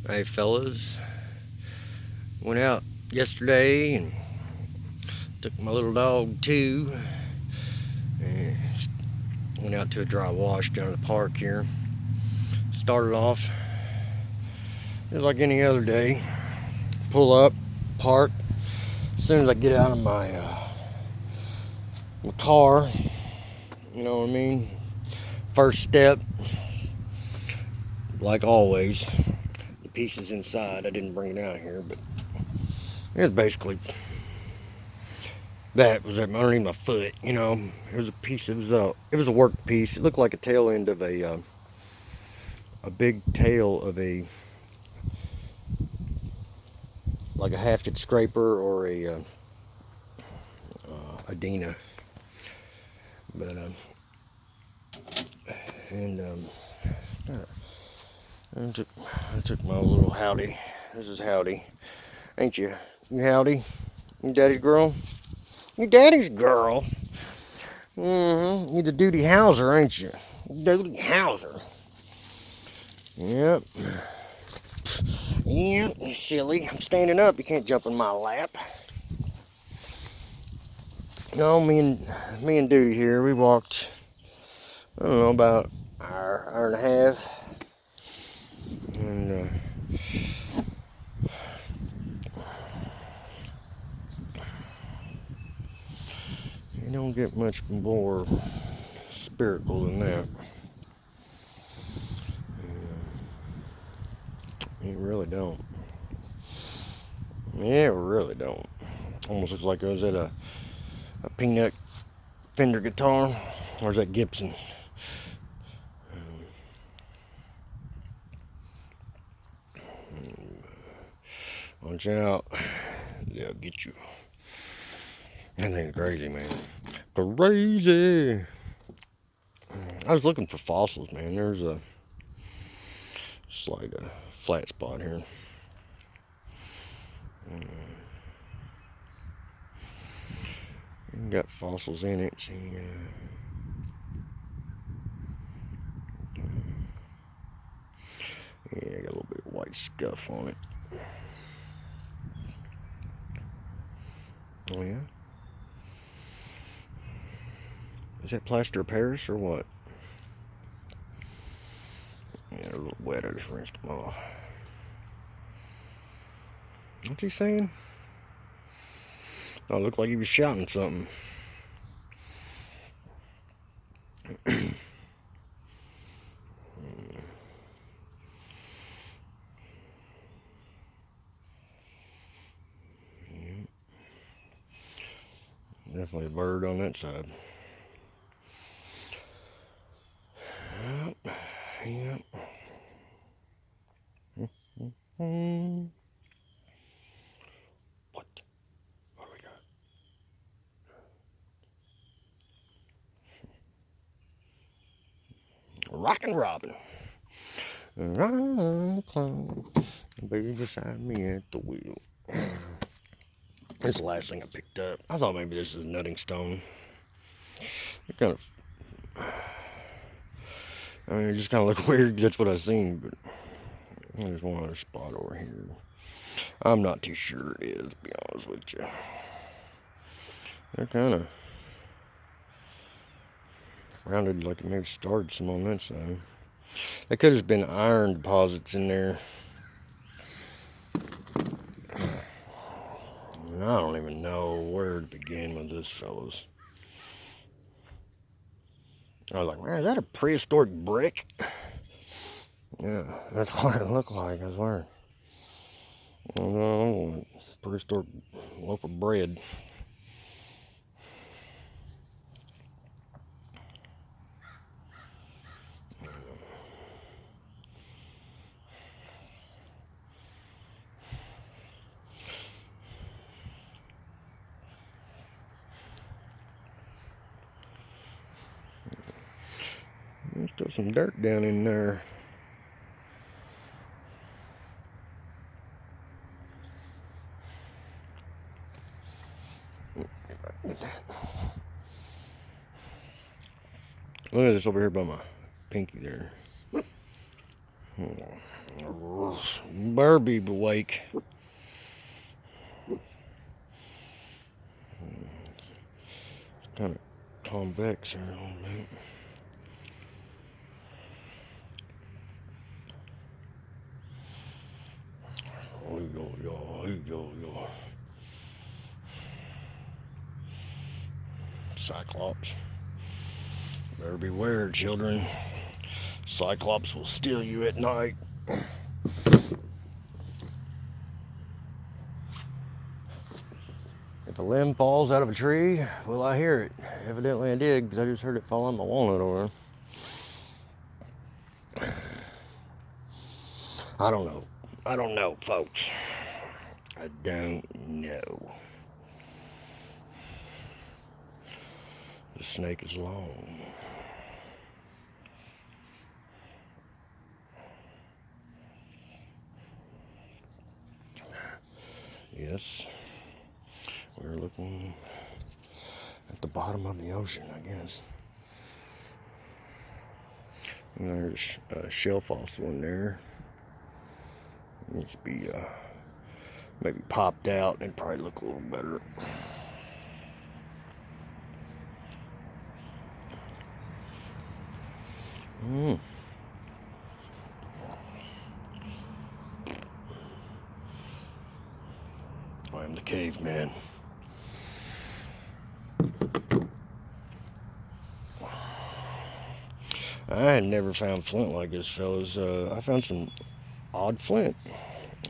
Hey fellas, went out yesterday and took my little dog too, and went out to a dry wash down at the park here. Started off just like any other day. Pull up, park. As soon as I get out of my car, you know what I mean. First step, like always, the pieces inside. I didn't bring it out here, but it was basically that was underneath my foot. You know, it was a piece. It was a work piece. It looked like a tail end of a big tail of like a hafted scraper or a Dina. But and I took my little Howdy. This is Howdy, ain't you? You Howdy? You daddy's girl? You daddy's girl? Mm-hmm. You the Duty Hauser, ain't you? Duty Hauser. Yep. Yep, you silly. I'm standing up. You can't jump in my lap. No, me and Duty here. We walked. I don't know, about an hour and a half, and you don't get much more spiritual than that. You really don't. Yeah, really don't. Almost looks like I was at a peanut Fender guitar, or is that Gibson? Watch out, they'll get you. That thing's crazy, man. Crazy. I was looking for fossils, man. There's it's like a flat spot here. Got fossils in it. See, yeah, got a little bit of white scuff on it. Oh yeah. Is that plaster of Paris or what? Yeah, they're a little wet. I just rinsed them off. What's he saying? Oh, it looked like he was shouting something. Definitely a bird on that side. Yep. Yep. Hmm. What? What do we got? Rockin' Robin. Rockin' Clown. Baby beside me at the wheel. This is the last thing I picked up. I thought maybe this is a nutting stone. It kind of, I mean, it just kind of looked weird. That's what I seen, but there's one other spot over here. I'm not too sure it is, to be honest with you. They're kind of rounded like it maybe started some on that side. There could have been iron deposits in there. And I don't even know where to begin with this, fellas. I was like, man, is that a prehistoric brick? Yeah, that's what it looked like, I swear. I don't know, prehistoric loaf of bread. There's still some dirt down in there. Look at this over here by my pinky there. Better be awake. Kind of convex here a little bit. Yo. Cyclops. Better beware, children. Cyclops will steal you at night. If a limb falls out of a tree, will I hear it? Evidently I did, because I just heard it fall on my walnut over there. I don't know, folks. I don't know. The snake is long. Yes, we're looking at the bottom of the ocean, I guess. And there's a shell fossil in there. It needs to be maybe popped out and probably look a little better. I am the caveman. I had never found flint like this, fellas. I found some odd flint,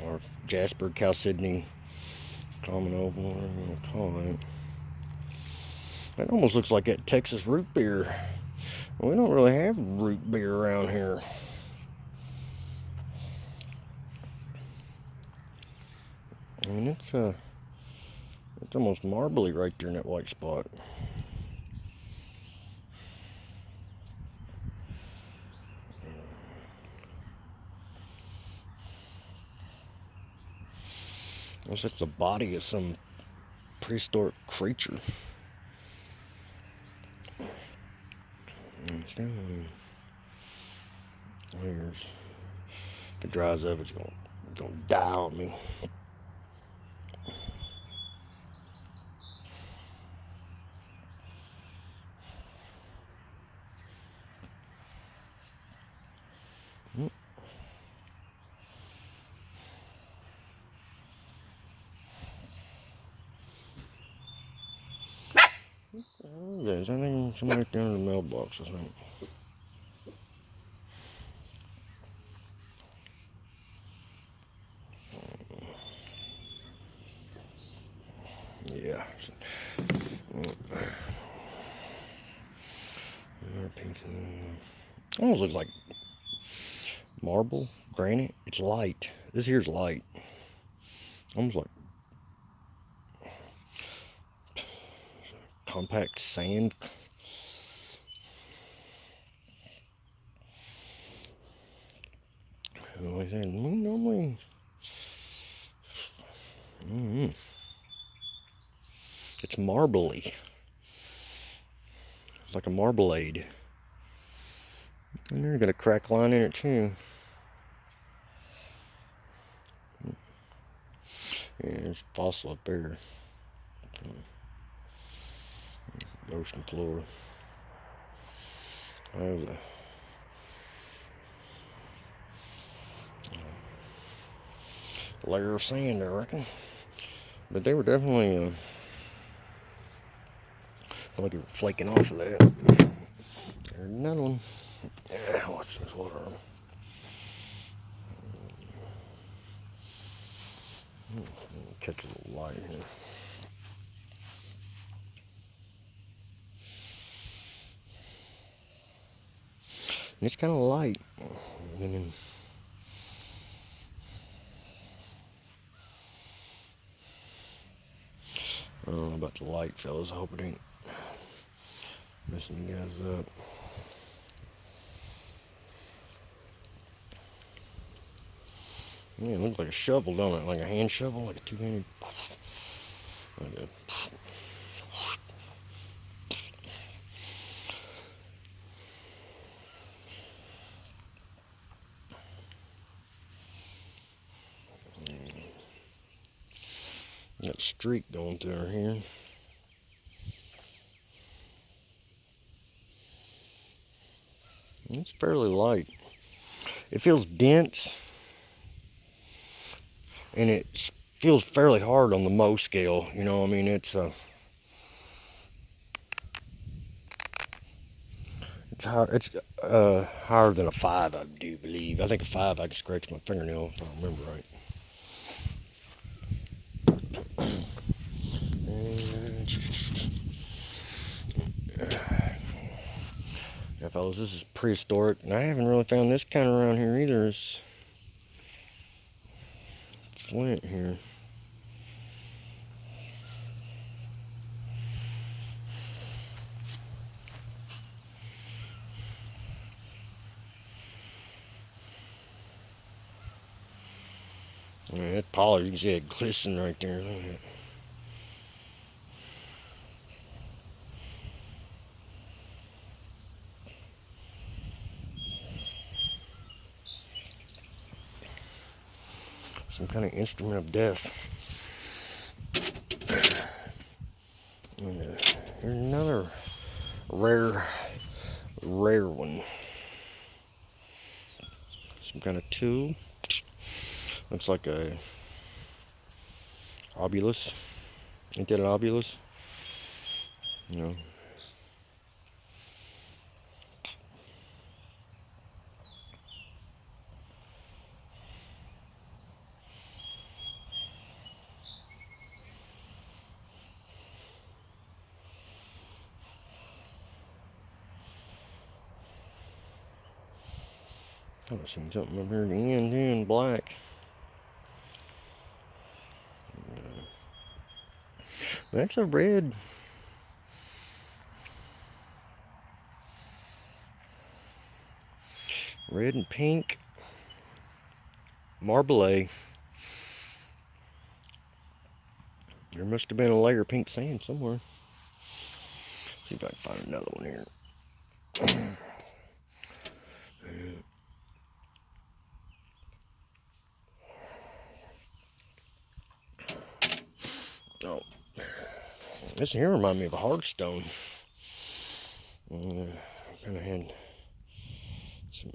or jasper, chalcedony, common opal, whatever you want to call it. It almost looks like that Texas root beer. We don't really have root beer around here. I mean, it's almost marbly right there in that white spot. Unless it's the body of some prehistoric creature. It's down there. If it dries up, it's gonna die on me. I think somebody down in the mailbox, I think. Yeah. Almost looks like marble, granite. It's light. This here's light. Almost like compact sand. Like that. Normally, it's marbly. It's like a marblade. And they're got a crack line in it too. Yeah, there's a fossil up there. Ocean floor. There's a layer of sand, I reckon. But they were definitely like they were flaking off of that. There's another one. Yeah, watch this water. Catch a little light here. And it's kind of light. And then, I don't know about the light, fellas. I hope it ain't messing you guys up. Yeah, it looks like a shovel, don't it? Like a hand shovel, like a two-handed. Like a. Got a streak going through her here. It's fairly light. It feels dense, and it feels fairly hard on the Mo scale. You know, I mean, it's higher. It's higher than a 5, I do believe. I think a 5, I could scratch my fingernail if I remember right. Yeah, fellas, this is prehistoric, and I haven't really found this kind around here either. It's flint here. Yeah, that polish, you can see it glisten right there. Look at it. Some kind of instrument of death. And here's another rare one. Some kind of tool. Looks like a obulus. Ain't that an obulus? You know. I've seen something up here at the end in black. That's a red. Red and pink. Marbleé. There must have been a layer of pink sand somewhere. See if I can find another one here. Oh, this here reminds me of a hard stone. Kind of had some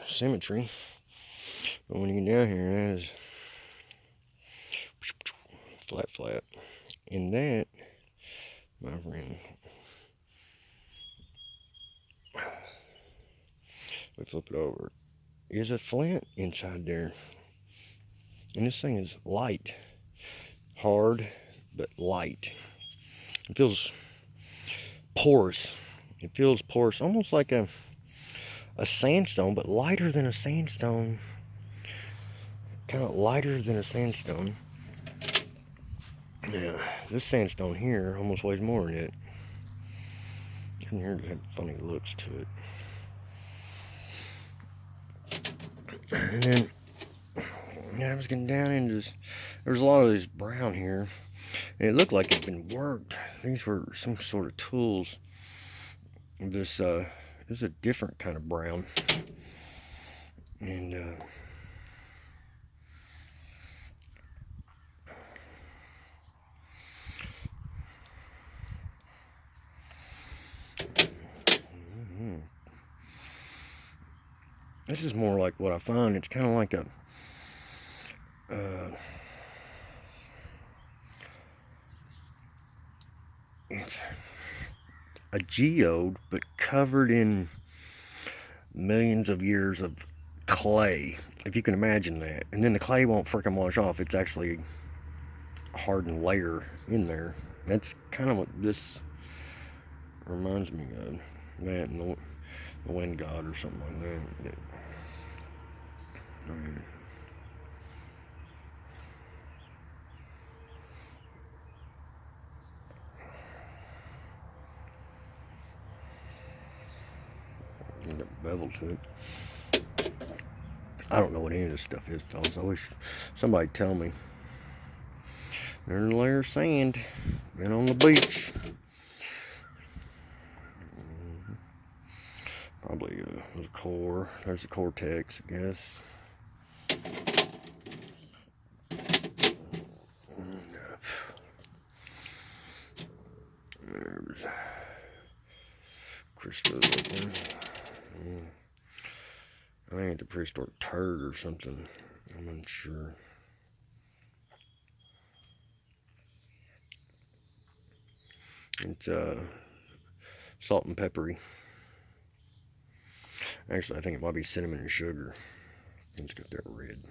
symmetry, but when you get down here, it is flat. And that, my friend, we flip it over, is a flint inside there. And this thing is light, hard, but light. It feels porous. It feels porous, almost like a sandstone, but lighter than a sandstone. Kind of lighter than a sandstone. Yeah, this sandstone here almost weighs more than it. And here it had funny looks to it. And then I was getting down into this. There was a lot of this brown here, and it looked like it'd been worked. These were some sort of tools. This is a different kind of brown, and this is more like what I find. It's kind of like a it's a geode, but covered in millions of years of clay, if you can imagine that. And then the clay won't freaking wash off. It's actually a hardened layer in there. That's kind of what this reminds me of. That and the wind god or something like that. And a bevel to it. I don't know what any of this stuff is, fellas. I wish somebody'd tell me. There's a layer of sand. Been on the beach. Probably the core. There's the cortex, I guess. crystal looking. I think it's a prehistoric turd or something. I'm unsure. It's salt and peppery. Actually, I think it might be cinnamon and sugar. It's got that red.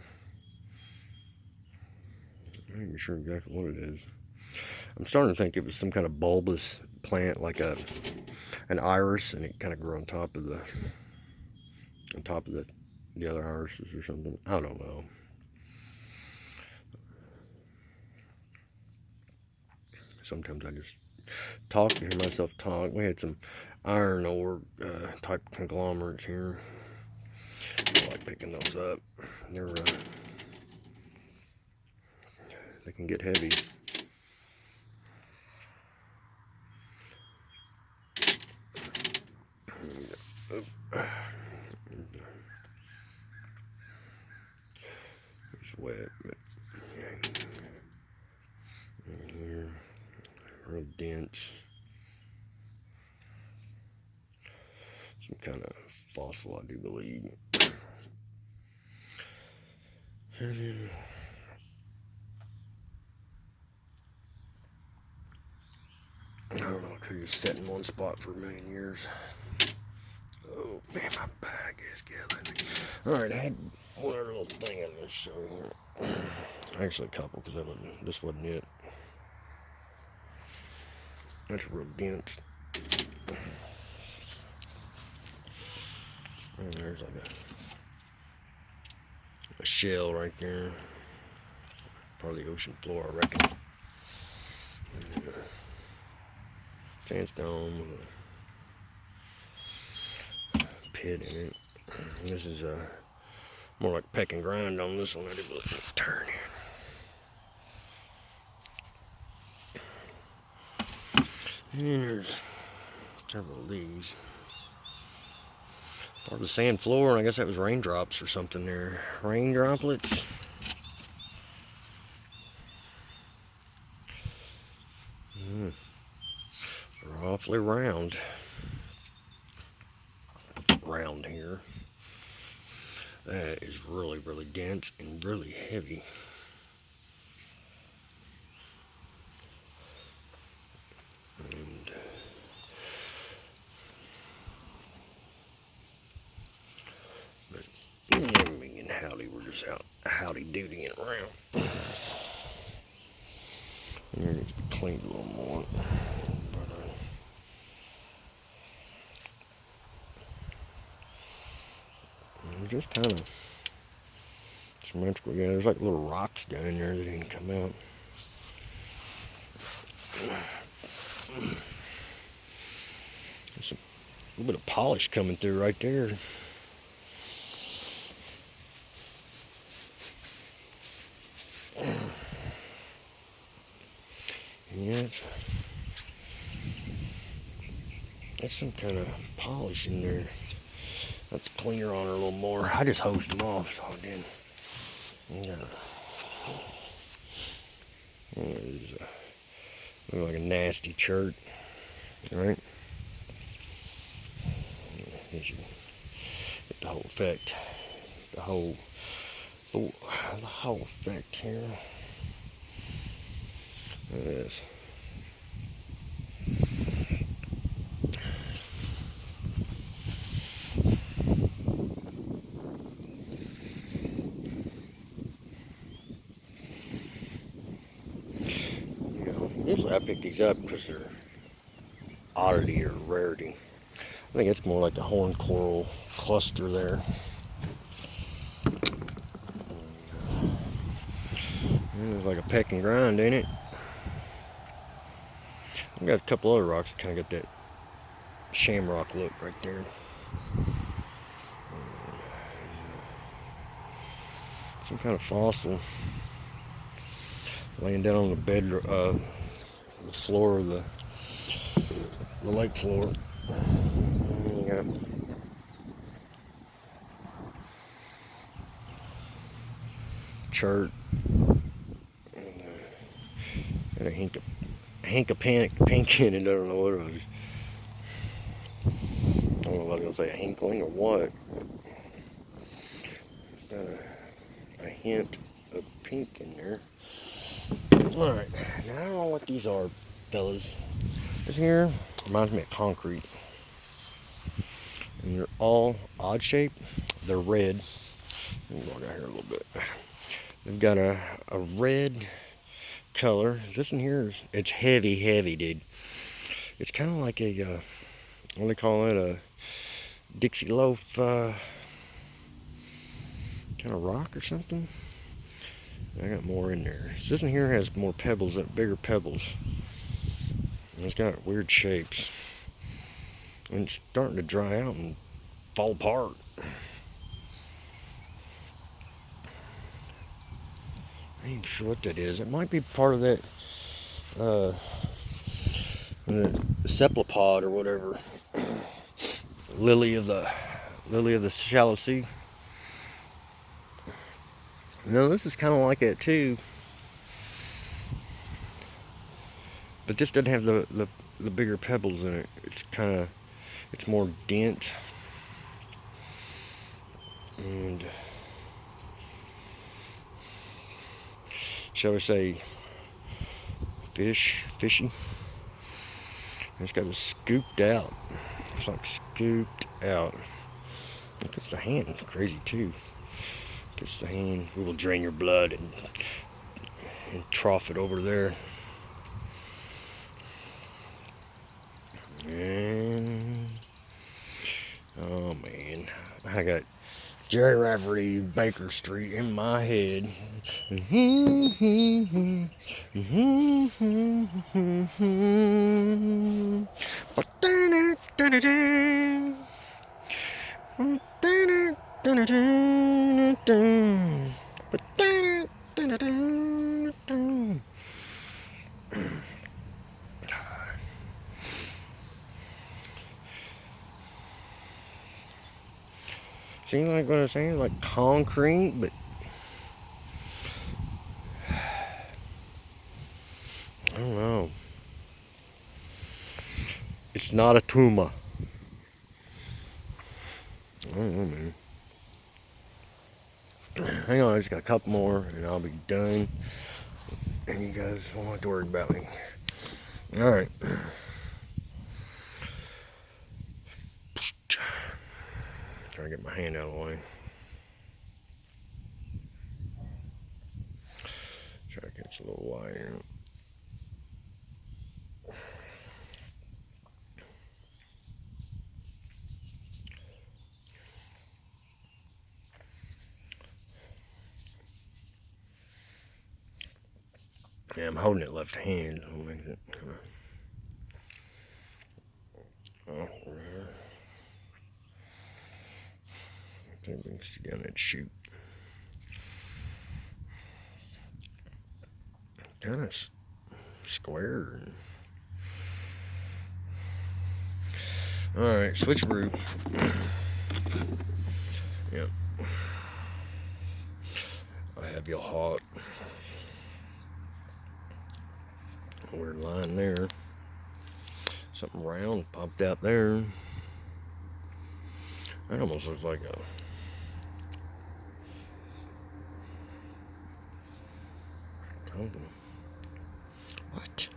I'm not even sure exactly what it is. I'm starting to think it was some kind of bulbous plant, like an iris, and it kind of grew on top of the other irises or something. I don't know. Sometimes I just talk to hear myself talk. We had some iron ore type conglomerates here. I like picking those up. They can get heavy. It's wet, but yeah. Here, real dense. Some kind of fossil, I do believe. And then, I don't know, I could just sit in one spot for a million years. Oh man, my back is killing me. Alright, I had one other little thing I'm going to show you here. Actually, a couple, because this wasn't it. That's real dense. And there's like a shell right there. Part of the ocean floor, I reckon. And then sandstone with a pit in it. And this is more like peck and grind on this one. I did look at turn here. And then there's several of these. Part of the sand floor, and I guess that was raindrops or something there. Rain droplets. They're awfully round here. That is really, really dense and really heavy. And but me and Howdy were just out howdy-doodying around. And here needs to be cleaned a little more. Just kind of symmetrical. Yeah, there's like little rocks down in there that didn't come out. There's a little bit of polish coming through right there. Yeah, that's some kind of polish in there. Let's clean her on her a little more. I just hosed them off, so I didn't. Yeah. Looks like a nasty chert, right? You should get the whole effect. The whole effect here. Look at this. Usually I pick these up because they're oddity or rarity. I think it's more like the horn coral cluster there. There's like a peck and grind, ain't it? I've got a couple other rocks that kind of got that shamrock look right there. Some kind of fossil laying down on the bed, the floor of the lake floor. And you got chert and a hink of pink in it. I don't know what it was. don't know if I was going to say a hinkling or what. Got a hint of pink in there. Alright, now I don't know what these are, fellas. This here reminds me of concrete. And they're all odd shaped. They're red. Let me walk out here a little bit. They've got a red color. This one here, it's heavy, dude. It's kind of like a, what do they call it? A Dixie loaf kind of rock or something. I got more in there. This one here has more pebbles, bigger pebbles. And it's got weird shapes. And it's starting to dry out and fall apart. I ain't sure what that is. It might be part of that the cephalopod or whatever. Lily of the shallow sea. No, this is kind of like that too. But this doesn't have the bigger pebbles in it. It's more dense. And shall we say fishy. It's got it scooped out. It's like scooped out. If it's the hand, it's crazy too. If it's the hand, we will drain your blood and trough it over there. And oh man, I got Jerry Rafferty Baker Street in my head. Seems like what I'm saying, like concrete, but I don't know. It's not a tumor. I don't know, man. Hang on, I just got a couple more and I'll be done. And you guys won't have to worry about me. Alright. Trying to get my hand out of the way. Try to catch a little wire. Yeah, I'm holding it left hand. So it makes it kind of awkward here. I think we can stick down and shoot. Kind of square. Alright, switcheroo. Yep. I have you hot. Weird line there. Something round popped out there. That almost looks like a what?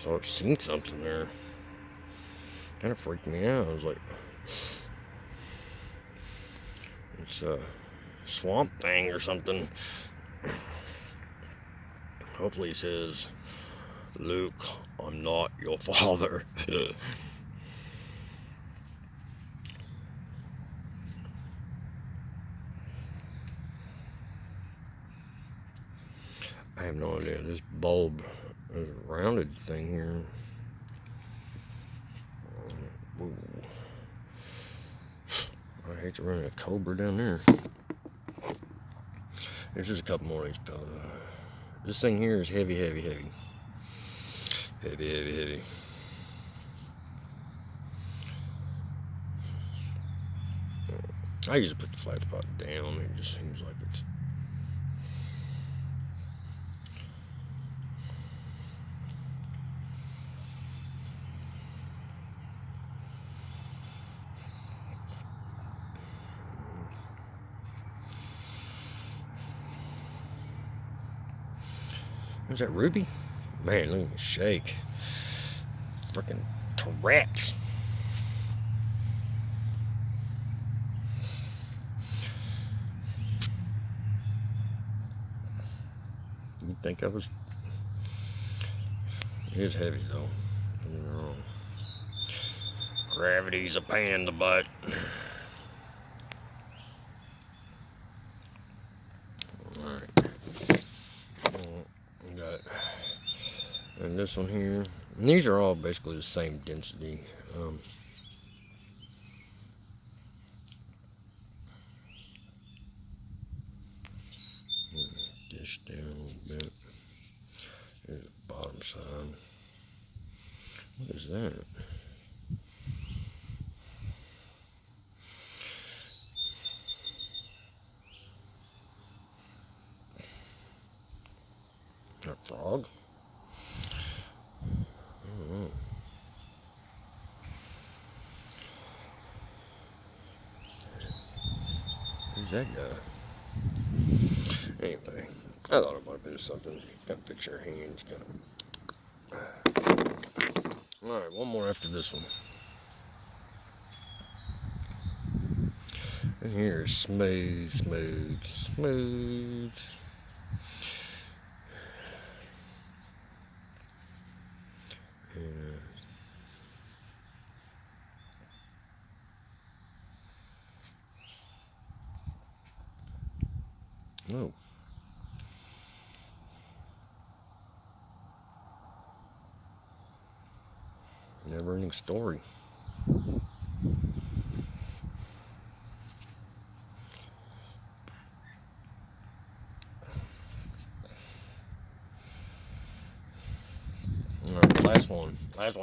So I've seen something there. Kind of freaked me out. I was like, it's a swamp thing or something. Hopefully he says, Luke, I'm not your father. I have no idea. This bulb is a rounded thing here. Ooh. I hate to run a cobra down there. There's just a couple more of these fellas. This thing here is heavy. Heavy. I usually put the flat spot down. It just seems like it's Is that Ruby? Man, look at me shake. Freaking Tourette's. You'd think I was... It is heavy though. Don't get me wrong. Gravity's a pain in the butt. Alright. Got, and this one here. And these are all basically the same density. Dish down a little bit. Here's the bottom side. What is that? A frog? I don't know. Who's that guy? Anyway, I thought it might have been something. Gotta fix your hands. Alright, one more after this one. And here is smooth, smooth, smooth. And, oh. Never ending story. Alright, last one. Last one.